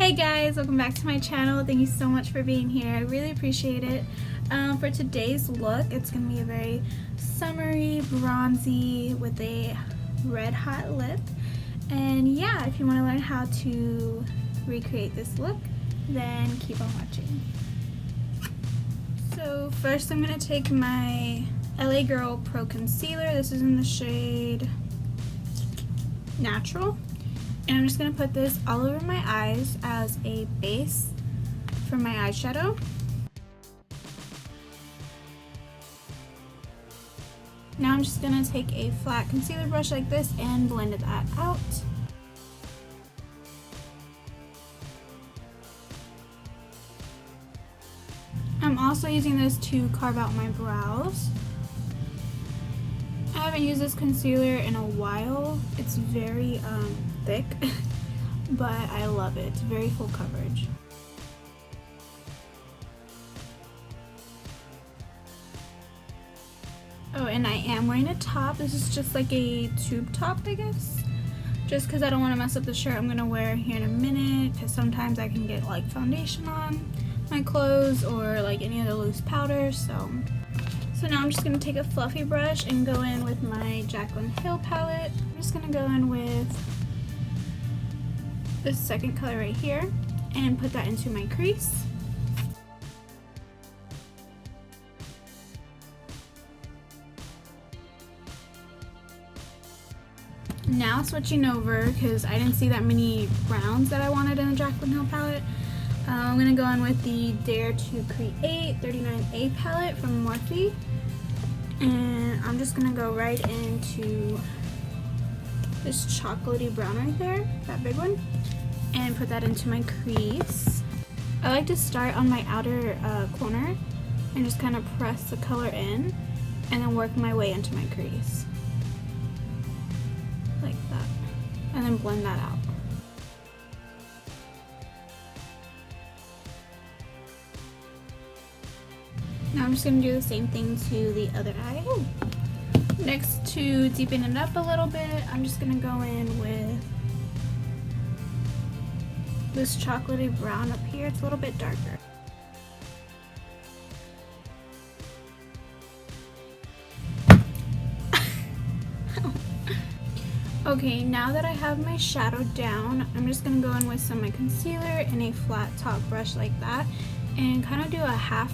Hey guys, welcome back to my channel. Thank you so much for being here. I really appreciate it. For today's look, it's going to be a very summery, bronzy with a red hot lip. And yeah, if you want to learn how to recreate this look, then keep on watching. So first I'm going to take my LA Girl Pro Concealer. This is in the shade Natural. And I'm just going to put this all over my eyes as a base for my eyeshadow. Now I'm just going to take a flat concealer brush like this and blend that out. I'm also using this to carve out my brows. I haven't used this concealer in a while. It's very thick, but I love it. It's very full coverage. Oh, and I am wearing a top. This is just like a tube top, I guess. Just because I don't want to mess up the shirt I'm going to wear here in a minute, because sometimes I can get like foundation on my clothes or like any other loose powder, so now I'm just going to take a fluffy brush and go in with my Jaclyn Hill palette. I'm just going to go in with this second color right here and put that into my crease. Now switching over, because I didn't see that many browns that I wanted in the Jaclyn Hill palette, I'm going to go in with the Dare to Create 39A palette from Morphe. And I'm just going to go right into this chocolatey brown right there, that big one, and put that into my crease. I like to start on my outer corner and just kind of press the color in and then work my way into my crease. Like that. And then blend that out. Now I'm just going to do the same thing to the other eye. Ooh. Next, to deepen it up a little bit, I'm just going to go in with this chocolatey brown up here. It's a little bit darker. Okay, now that I have my shadow down, I'm just going to go in with some of my concealer and a flat top brush like that and kind of do a half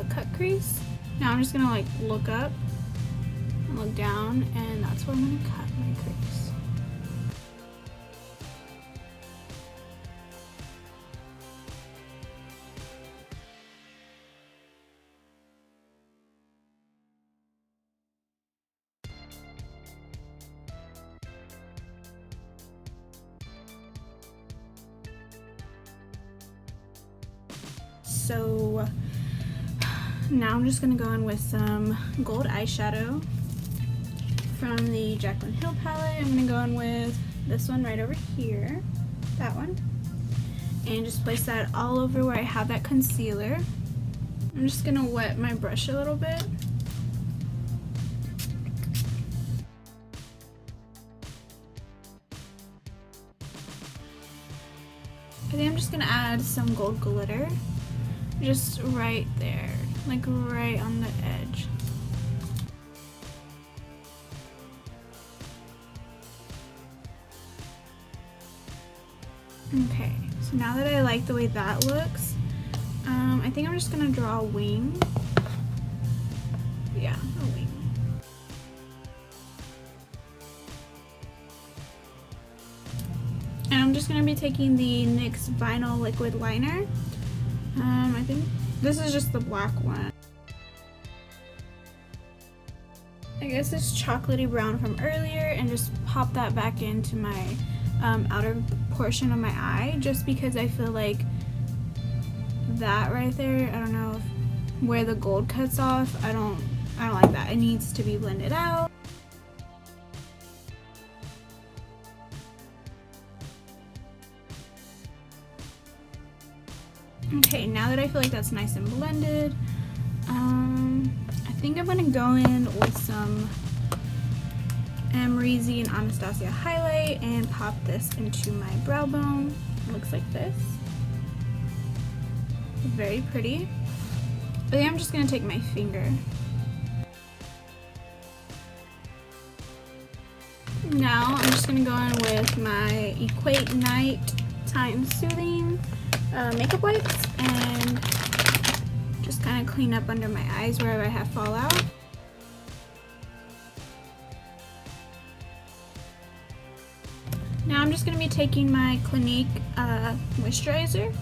cut crease. Now I'm just going to like look up and look down, and that's where I'm going to cut my crease. So now I'm just going to go in with some gold eyeshadow from the Jaclyn Hill palette. I'm going to go in with this one right over here, that one, and just place that all over where I have that concealer. I'm just going to wet my brush a little bit. I think I'm just going to add some gold glitter just right there, like right on the edge. Okay, so now that I like the way that looks, I think I'm just gonna draw a wing. Yeah, a wing. And I'm just gonna be taking the NYX Vinyl Liquid Liner. I think this is just the black one. I guess this chocolatey brown from earlier, and just pop that back into my outer portion of my eye, just because I feel like that right there, I don't know where the gold cuts off, I don't like that. It needs to be blended out. Okay, now that I feel like that's nice and blended, I think I'm gonna go in with some Amrezy and Anastasia highlight and pop this into my brow bone. It looks like this. Very pretty. But then I'm just gonna take my finger. Now I'm just gonna go in with my Equate Night Time Soothing makeup wipes and just kind of clean up under my eyes wherever I have fallout. Now I'm just gonna be taking my Clinique moisturizer,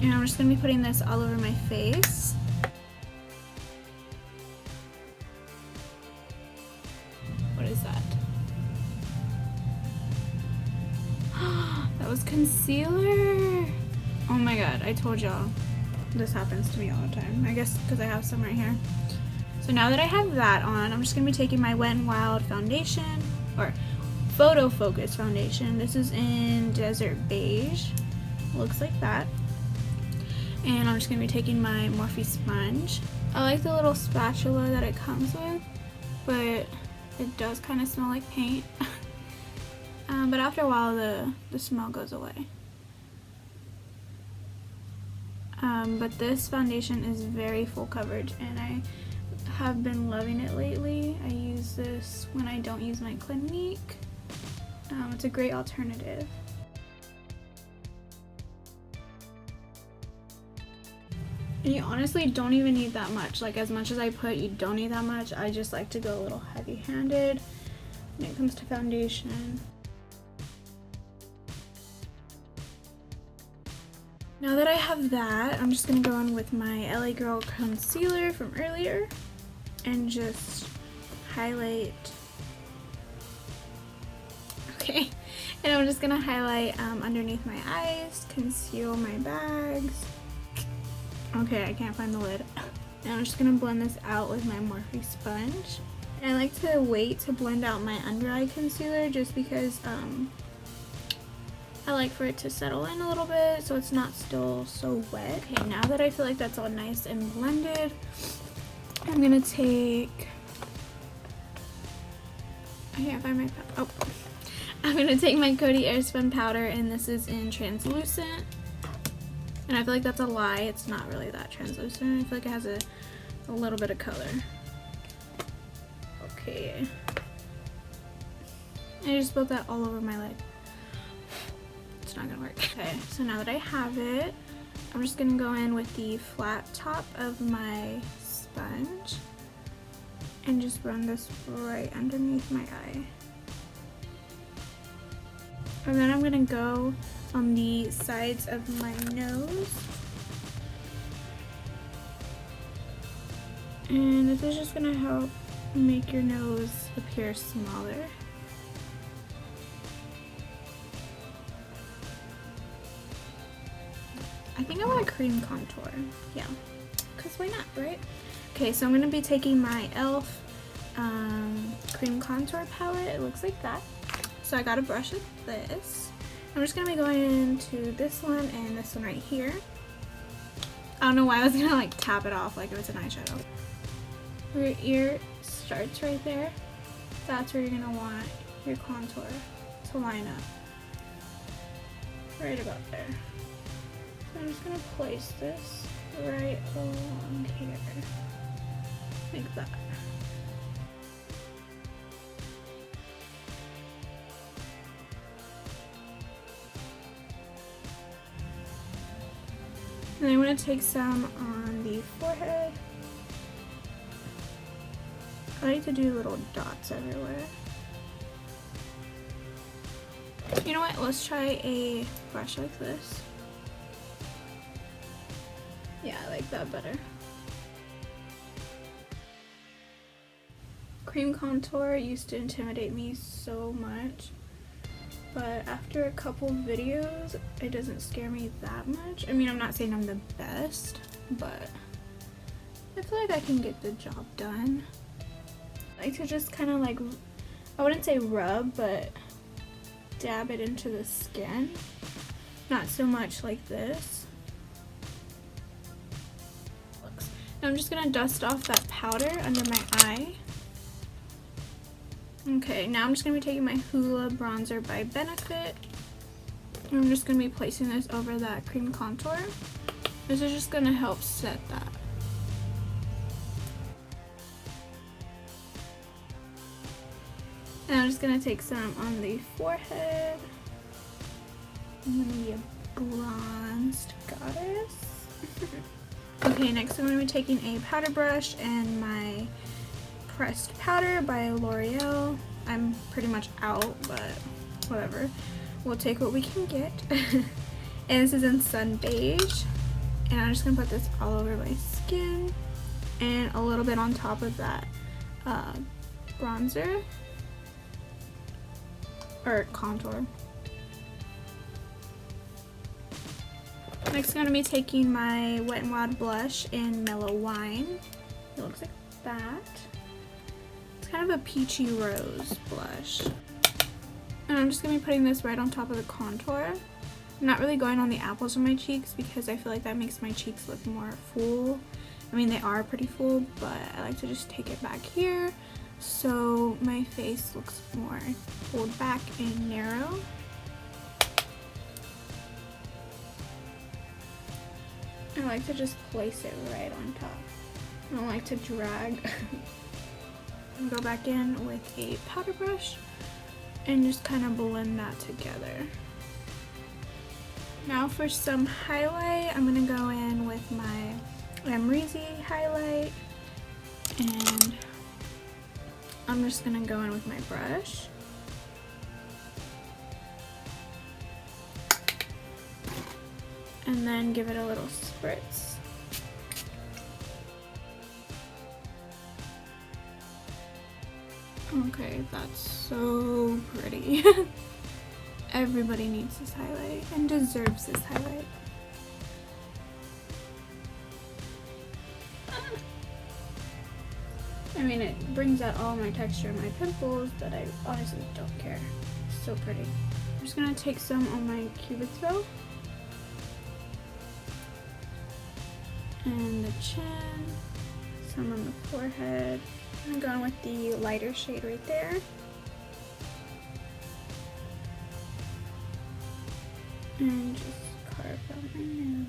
and I'm just gonna be putting this all over my face. What is that? That was concealer. Oh my god, I told y'all this happens to me all the time. I guess because I have some right here. So now that I have that on, I'm just going to be taking my Wet n Wild foundation, or Photo Focus foundation. This is in Desert Beige. Looks like that. And I'm just going to be taking my Morphe sponge. I like the little spatula that it comes with, but it does kind of smell like paint. But after a while, the smell goes away. But this foundation is very full coverage, and I have been loving it lately. I use this when I don't use my Clinique. It's a great alternative. And you honestly don't even need that much. Like, as much as I put, you don't need that much. I just like to go a little heavy-handed when it comes to foundation. Now that I have that, I'm just going to go in with my LA Girl concealer from earlier and just highlight. Okay, and I'm just going to highlight underneath my eyes, conceal my bags. Okay, I can't find the lid. And I'm just going to blend this out with my Morphe sponge. And I like to wait to blend out my under eye concealer just because I like for it to settle in a little bit so it's not still so wet. Okay, now that I feel like that's all nice and blended, I'm gonna take, I can't find my, oh. I'm gonna take my Coty Airspun powder, and this is in translucent. And I feel like that's a lie, it's not really that translucent. I feel like it has a little bit of color. Okay. I just spilled that all over my leg. It's not gonna work. Okay, so now that I have it, I'm just gonna go in with the flat top of my sponge and just run this right underneath my eye. And then I'm gonna go on the sides of my nose. And this is just gonna help make your nose appear smaller. I think I want a cream contour. Yeah, because why not, right? Okay, so I'm going to be taking my e.l.f. cream contour palette. It looks like that. So I got a brush like this. I'm just going to be going into this one and this one right here. I don't know why I was going to like tap it off like it was an eyeshadow. Where your ear starts right there, that's where you're going to want your contour to line up. Right about there. I'm just going to place this right along here, like that. And I'm going to take some on the forehead. I like to do little dots everywhere. You know what? Let's try a brush like this. Yeah, I like that better. Cream contour used to intimidate me so much, but after a couple videos, it doesn't scare me that much. I mean, I'm not saying I'm the best, but I feel like I can get the job done. I like to just kind of like, I wouldn't say rub, but dab it into the skin. Not so much like this. Now I'm just going to dust off that powder under my eye. Okay, now I'm just going to be taking my Hoola bronzer by Benefit. I'm just going to be placing this over that cream contour. This is just going to help set that. And I'm just going to take some on the forehead. I'm going to be a bronzed goddess. Okay, next I'm going to be taking a powder brush and my pressed powder by L'Oreal. I'm pretty much out, but whatever. We'll take what we can get. And this is in Sun Beige. And I'm just going to put this all over my skin and a little bit on top of that bronzer or contour. Next I'm going to be taking my Wet n Wild blush in Mellow Wine. It looks like that. It's kind of a peachy rose blush. And I'm just going to be putting this right on top of the contour. I'm not really going on the apples of my cheeks because I feel like that makes my cheeks look more full. I mean, they are pretty full, but I like to just take it back here so my face looks more pulled back and narrow. I like to just place it right on top. I don't like to drag. And go back in with a powder brush and just kind of blend that together. Now for some highlight, I'm going to go in with my Amrezy highlight, and I'm just going to go in with my brush. And then give it a little spritz. Okay, that's so pretty. Everybody needs this highlight and deserves this highlight. I mean, it brings out all my texture and my pimples, but I honestly don't care. It's so pretty. I'm just gonna take some on my cupid's bow. And the chin, some on the forehead. I'm going with the lighter shade right there. And just carve out my nose.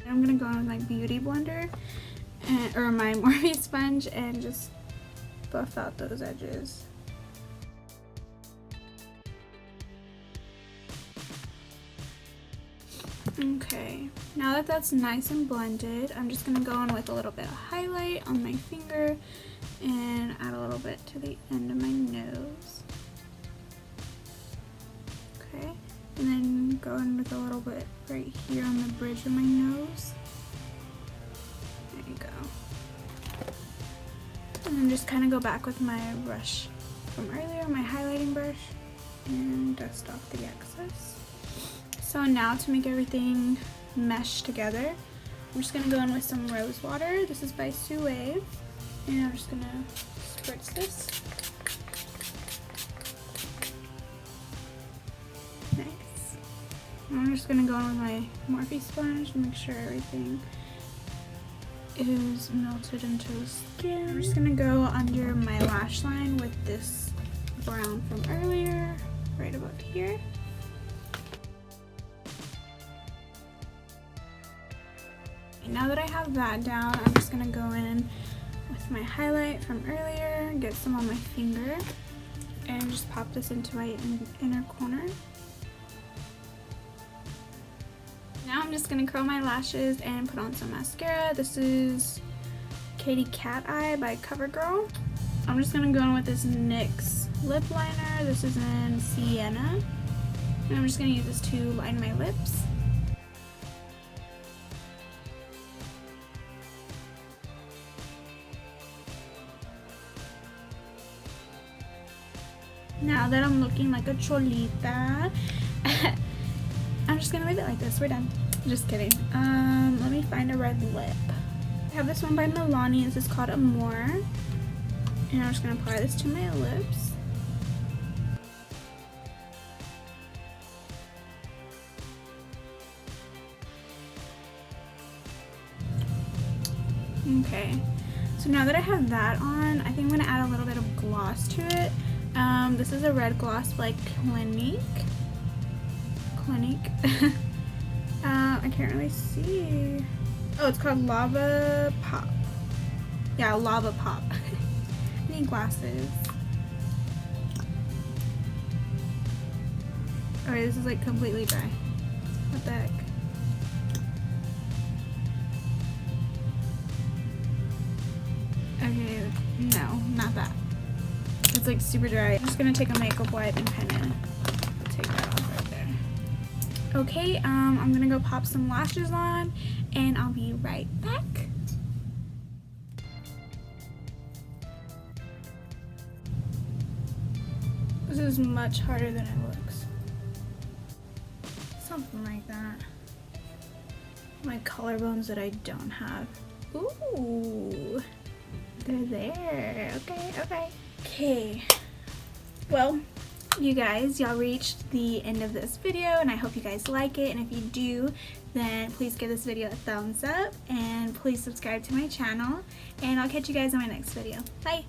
I'm gonna go on with my beauty blender or my Morphe sponge and just buff out those edges. Okay, now that that's nice and blended, I'm just going to go in with a little bit of highlight on my finger and add a little bit to the end of my nose. Okay, and then go in with a little bit right here on the bridge of my nose. There you go. And then just kind of go back with my brush from earlier, my highlighting brush, and dust off the excess. So now to make everything mesh together, I'm just going to go in with some rose water. This is by Sue, and I'm just going to spritz this. Nice. And I'm just going to go in with my Morphe sponge and make sure everything is melted into the skin. I'm just going to go under my lash line with this brown from earlier, right above here. Now that I have that down, I'm just going to go in with my highlight from earlier, get some on my finger, and just pop this into my inner corner. Now I'm just going to curl my lashes and put on some mascara. This is Katy Cat Eye by CoverGirl. I'm just going to go in with this NYX lip liner. This is in Sienna. And I'm just going to use this to line my lips. Now that I'm looking like a cholita, I'm just gonna leave it like this. We're done. Just kidding. Let me find a red lip. I have this one by Milani. This is called Amore. And I'm just gonna apply this to my lips. Okay, so now that I have that on, I think I'm going to add a little bit of gloss to it. This is a red gloss by Clinique. I can't really see. Oh, it's called Lava Pop. Yeah, Lava Pop. I need glasses. Okay, this is like completely dry. What the heck? Okay, no, not that. It's like super dry. I'm just gonna take a makeup wipe and kind of take that off right there. Okay, I'm gonna go pop some lashes on and I'll be right back. This is much harder than it looks. Something like that. My collarbones that I don't have. Ooh, they're there. Okay. Well, you guys, y'all reached the end of this video and I hope you guys like it, and if you do, then please give this video a thumbs up and please subscribe to my channel, and I'll catch you guys in my next video. Bye!